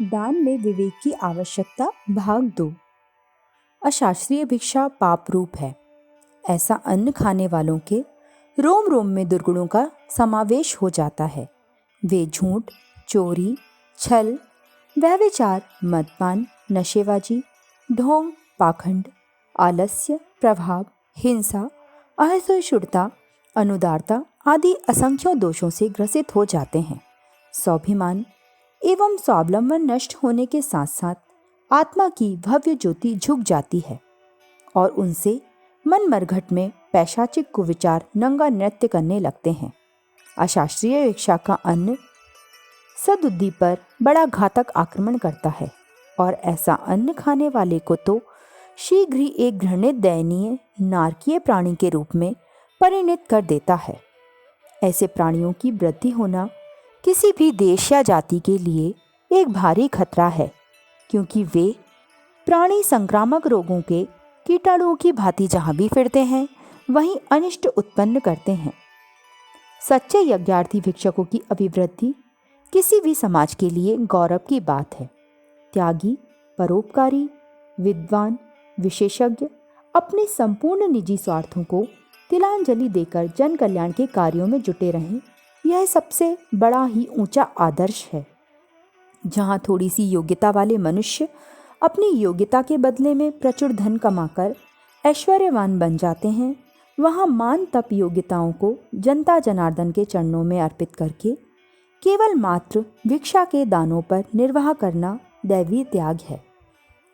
दान में विवेक की आवश्यकता भाग 2। अशास्त्रीय भिक्षा पाप रूप है। ऐसा अन्न खाने वालों के रोम रोम में दुर्गुणों का समावेश हो जाता है। वे झूठ, चोरी, छल, व्यभिचार, मदपान, नशेबाजी, ढोंग, पाखंड, आलस्य, प्रभाव, हिंसा, असहिष्णुता, अनुदारता आदि असंख्यों दोषों से ग्रसित हो जाते हैं। स्वाभिमान एवं स्वावलंबन नष्ट होने के साथ साथ आत्मा की भव्य ज्योति झुक जाती है और उनसे मन मरघट में पैशाचिक कुविचार नंगा नृत्य करने लगते हैं। अशास्त्रीय भिक्षा का अन्न सद्बुद्धि पर बड़ा घातक आक्रमण करता है और ऐसा अन्न खाने वाले को तो शीघ्र ही एक घृणित, दयनीय, नारकीय प्राणी के रूप में परिणत कर देता है। ऐसे प्राणियों की वृद्धि होना किसी भी देश या जाति के लिए एक भारी खतरा है, क्योंकि वे प्राणी संक्रामक रोगों के कीटाणुओं की भांति जहाँ भी फिरते हैं वहीं अनिष्ट उत्पन्न करते हैं। सच्चे यज्ञार्थी भिक्षकों की अभिवृद्धि किसी भी समाज के लिए गौरव की बात है। त्यागी, परोपकारी, विद्वान, विशेषज्ञ अपने संपूर्ण निजी स्वार्थों को तिलांजलि देकर जन कल्याण के कार्यों में जुटे रहें, यह सबसे बड़ा ही ऊंचा आदर्श है। जहाँ थोड़ी सी योग्यता वाले मनुष्य अपनी योग्यता के बदले में प्रचुर धन कमाकर ऐश्वर्यवान बन जाते हैं, वहाँ मान तप योग्यताओं को जनता जनार्दन के चरणों में अर्पित करके केवल मात्र भिक्षा के दानों पर निर्वाह करना दैवीय त्याग है।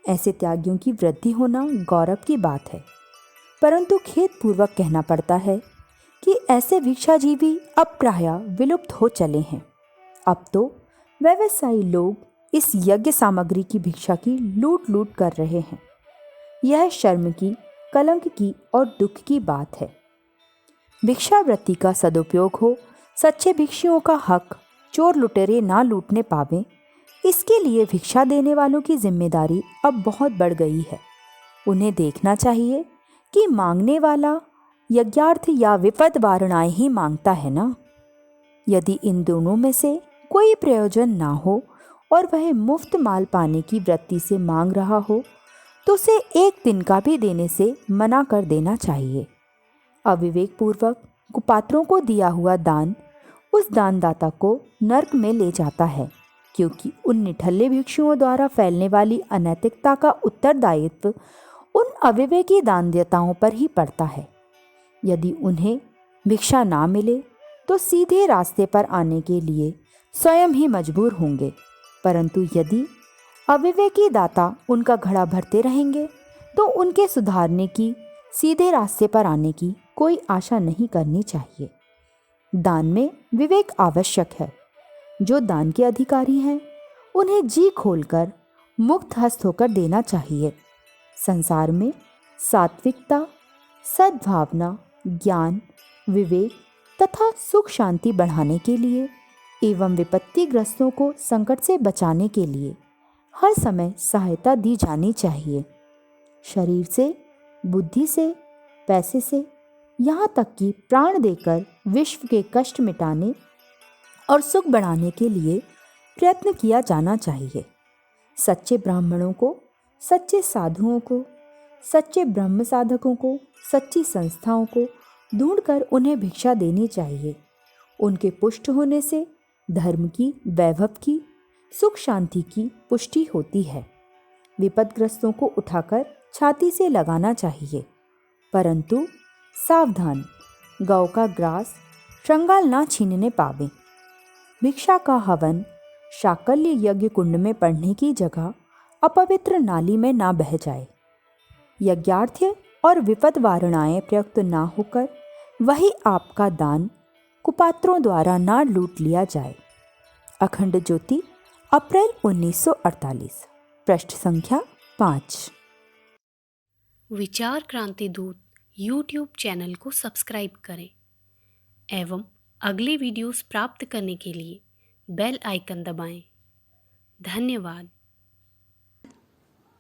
ऐसे त्यागियों की वृद्धि होना गौरव की बात है, परंतु खेदपूर्वक कहना पड़ता है कि ऐसे भिक्षाजीवी अब प्रायः विलुप्त हो चले हैं। अब तो व्यवसायी लोग इस यज्ञ सामग्री की भिक्षा की लूट लूट कर रहे हैं। यह शर्म की, कलंक की और दुख की बात है। भिक्षावृत्ति का सदुपयोग हो, सच्चे भिक्षुओं का हक चोर लुटेरे ना लूटने पावें, इसके लिए भिक्षा देने वालों की जिम्मेदारी अब बहुत बढ़ गई है। उन्हें देखना चाहिए कि मांगने वाला यज्ञार्थ या विपद वारणाएं ही मांगता है ना। यदि इन दोनों में से कोई प्रयोजन ना हो और वह मुफ्त माल पाने की वृत्ति से मांग रहा हो तो उसे एक दिन का भी देने से मना कर देना चाहिए। अविवेक पूर्वक कुपात्रों को दिया हुआ दान उस दानदाता को नर्क में ले जाता है, क्योंकि उन निठल्ले भिक्षुओं द्वारा फैलने वाली अनैतिकता का उत्तरदायित्व उन अविवेकी दानदाताओं पर ही पड़ता है। यदि उन्हें भिक्षा ना मिले तो सीधे रास्ते पर आने के लिए स्वयं ही मजबूर होंगे, परंतु यदि अविवेकी दाता उनका घड़ा भरते रहेंगे तो उनके सुधारने की, सीधे रास्ते पर आने की कोई आशा नहीं करनी चाहिए। दान में विवेक आवश्यक है। जो दान के अधिकारी हैं उन्हें जी खोलकर मुक्त हस्त होकर देना चाहिए। संसार में सात्विकता, सद्भावना, ज्ञान, विवेक तथा सुख शांति बढ़ाने के लिए एवं विपत्तिग्रस्तों को संकट से बचाने के लिए हर समय सहायता दी जानी चाहिए। शरीर से, बुद्धि से, पैसे से, यहाँ तक कि प्राण देकर विश्व के कष्ट मिटाने और सुख बढ़ाने के लिए प्रयत्न किया जाना चाहिए। सच्चे ब्राह्मणों को, सच्चे साधुओं को, सच्चे ब्रह्म साधकों को, सच्ची संस्थाओं को ढूंढकर उन्हें भिक्षा देनी चाहिए। उनके पुष्ट होने से धर्म की, वैभव की, सुख शांति की पुष्टि होती है। विपदग्रस्तों को उठाकर छाती से लगाना चाहिए, परंतु सावधान, गौ का ग्रास श्रृंगाल ना छीनने पावे। भिक्षा का हवन शाकल्य यज्ञ कुंड में पड़ने की जगह अपवित्र नाली में ना बह जाए। यज्ञार्थ्य और विपद वारणाएं प्रयुक्त ना होकर वही आपका दान कुपात्रों द्वारा ना लूट लिया जाए। अखंड ज्योति, अप्रैल 1948, पृष्ठ संख्या 5। विचार क्रांति दूत यूट्यूब चैनल को सब्सक्राइब करें एवं अगले वीडियोस प्राप्त करने के लिए बेल आइकन दबाएं। धन्यवाद।